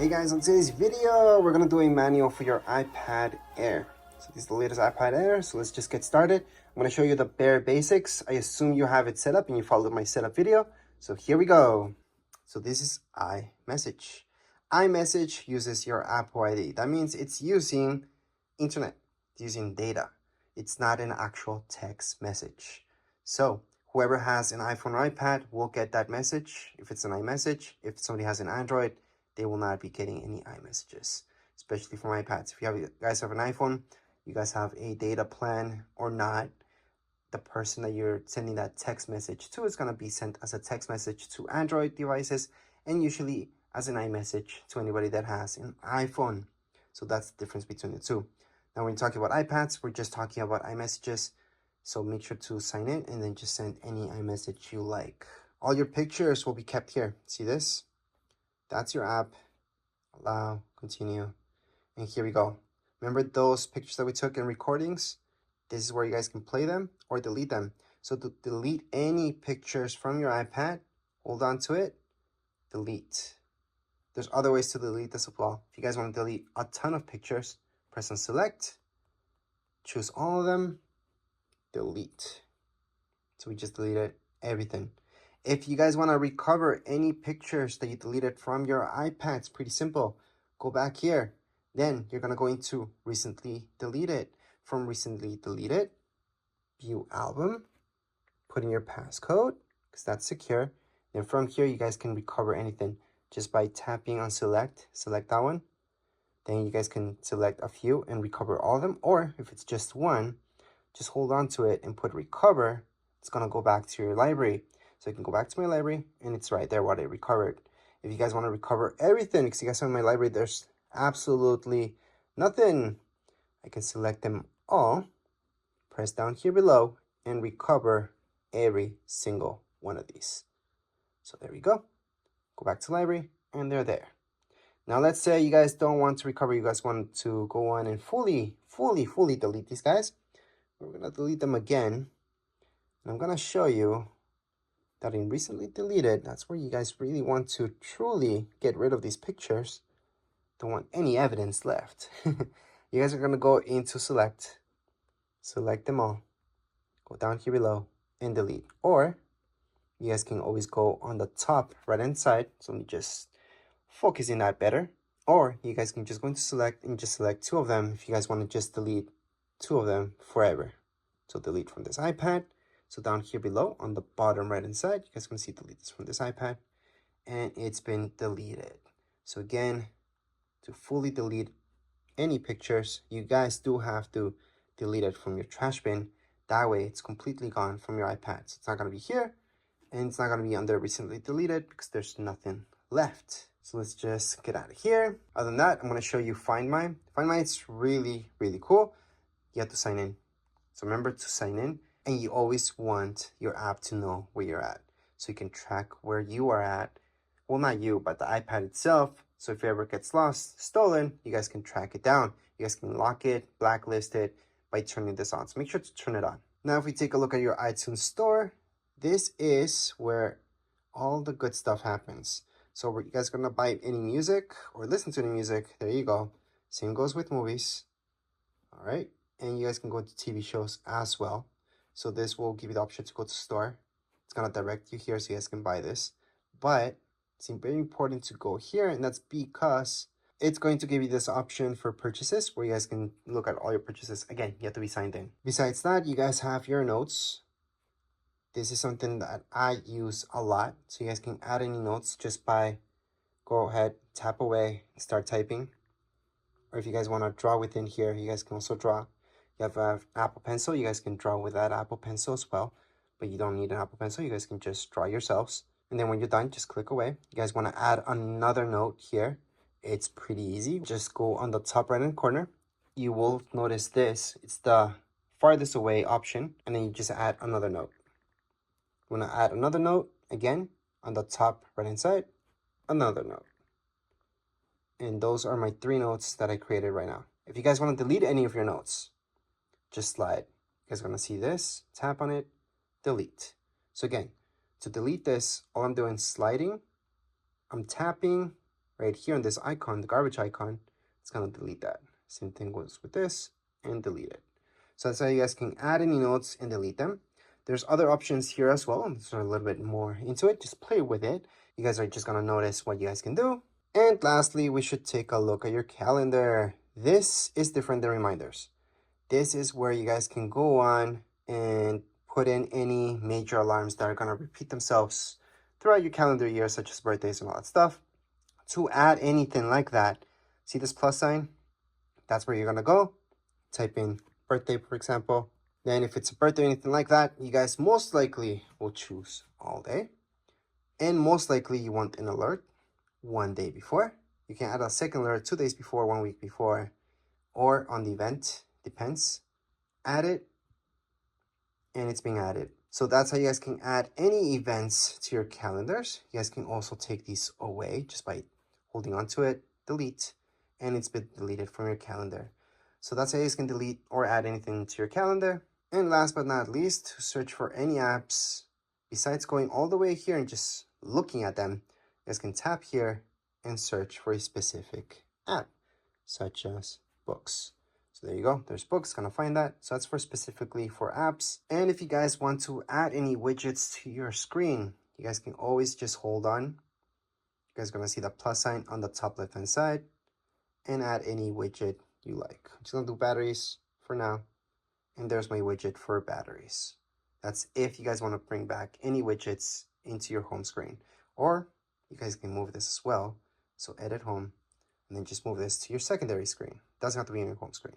Hey guys, on today's video, we're gonna do a manual for your iPad Air. So this is the latest iPad Air, so let's just get started. I'm gonna show you the bare basics. I assume you have it set up and you followed my setup video. So here we go. So this is iMessage. iMessage uses your Apple ID. That means it's using internet, it's using data. It's not an actual text message. So whoever has an iPhone or iPad will get that message if it's an iMessage. If somebody has an Android, they will not be getting any iMessages, especially from iPads. If you guys have an iPhone, you guys have a data plan or not, the person that you're sending that text message to is going to be sent as a text message to Android devices and usually as an iMessage to anybody that has an iPhone. So that's the difference between the two. Now, when you're talking about iPads, we're just talking about iMessages. So make sure to sign in and then just send any iMessage you like. All your pictures will be kept here. See this? That's your app. Allow, continue, and here we go. Remember those pictures that we took in recordings? This is where you guys can play them or delete them. So to delete any pictures from your iPad, hold on to it, delete. There's other ways to delete this as well. If you guys want to delete a ton of pictures, press on select, choose all of them, delete. So we just deleted everything. If you guys want to recover any pictures that you deleted from your iPad, it's pretty simple. Go back here. Then you're going to go into recently deleted. From recently deleted, view album, put in your passcode because that's secure. Then from here, you guys can recover anything just by tapping on select that one. Then you guys can select a few and recover all of them. Or if it's just one, just hold on to it and put recover. It's going to go back to your library. So you can go back to my library and it's right there what I recovered. If you guys want to recover everything, because you guys have my library, there's absolutely nothing. I can select them all, press down here below, and recover every single one of these. So there we go. Go back to library and they're there. Now let's say you guys don't want to recover, you guys want to go on and fully delete these guys. We're going to delete them again. And I'm going to show you that in recently deleted, that's where you guys really want to truly get rid of these pictures. Don't want any evidence left. You guys are going to go into select them all, go down here below and delete. Or you guys can always go on the top right hand side. So let me just focus in that better. Or you guys can just go into select and just select two of them if you guys want to just delete two of them forever. So delete from this iPad. So down here below on the bottom right hand side, you guys can see delete this from this iPad and it's been deleted. So again, to fully delete any pictures, you guys do have to delete it from your trash bin. That way it's completely gone from your iPad. So it's not going to be here and it's not going to be under recently deleted because there's nothing left. So let's just get out of here. Other than that, I'm going to show you Find My. Find My, it's really cool. You have to sign in. So remember to sign in. And you always want your app to know where you're at. So you can track where you are at. Well, not you, but the iPad itself. So if it ever gets lost, stolen, you guys can track it down. You guys can lock it, blacklist it by turning this on. So make sure to turn it on. Now, if we take a look at your iTunes store, this is where all the good stuff happens. So you guys are going to buy any music or listen to any music. There you go. Same goes with movies. All right. And you guys can go to TV shows as well. So this will give you the option to go to store. It's going to direct you here so you guys can buy this. But it's very important to go here, and that's because it's going to give you this option for purchases where you guys can look at all your purchases. Again, you have to be signed in. Besides that, you guys have your notes. This is something that I use a lot. So you guys can add any notes just by go ahead, tap away, start typing. Or if you guys want to draw within here, you guys can also draw. You have an Apple Pencil. You guys can draw with that Apple Pencil as well. But you don't need an Apple Pencil. You guys can just draw yourselves. And then when you're done, just click away. You guys want to add another note here. It's pretty easy. Just go on the top right-hand corner. You will notice this. It's the farthest away option. And then you just add another note. You want to add another note. Again, on the top right-hand side, another note. And those are my 3 notes that I created right now. If you guys want to delete any of your notes, just slide. You guys are going to see this, tap on it, delete. So again, to delete this, all I'm doing is sliding, I'm tapping, right here on this icon, the garbage icon, it's gonna delete that. Same thing goes with this, and delete it. So that's how you guys can add any notes and delete them. There's other options here as well. I'm just a little bit more into it. Just play with it. You guys are just gonna notice what you guys can do. And lastly, we should take a look at your calendar. This is different than reminders. This is where you guys can go on and put in any major alarms that are gonna repeat themselves throughout your calendar year, such as birthdays and all that stuff. To add anything like that, see this plus sign? That's where you're gonna go. Type in birthday, for example. Then if it's a birthday or anything like that, you guys most likely will choose all day. And most likely you want an alert 1 day before. You can add a second alert 2 days before, 1 week before, or on the event, depends. Add it, and it's being added. So that's how you guys can add any events to your calendars. You guys can also take these away just by holding onto it, delete, and it's been deleted from your calendar. So that's how you guys can delete or add anything to your calendar. And last but not least, to search for any apps, besides going all the way here and just looking at them, you guys can tap here and search for a specific app, such as books. So there you go, there's books, gonna find that. So that's for specifically for apps. And if you guys want to add any widgets to your screen, you guys can always just hold on. You guys are gonna see the plus sign on the top left hand side and add any widget you like. I'm just gonna do batteries for now. And there's my widget for batteries. That's if you guys want to bring back any widgets into your home screen. Or you guys can move this as well. So edit home, and then just move this to your secondary screen. Doesn't have to be in your home screen.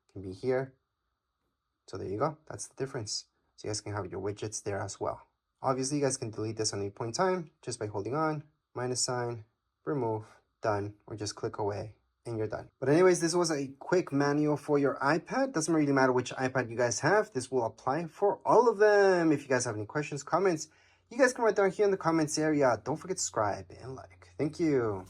It can be here. So there you go. That's the difference. So you guys can have your widgets there as well. Obviously, you guys can delete this at any point in time just by holding on, minus sign, remove, done, or just click away. And you're done. But anyways, this was a quick manual for your iPad. Doesn't really matter which iPad you guys have. This will apply for all of them. If you guys have any questions, comments, you guys can write down here in the comments area. Don't forget to subscribe and like. Thank you.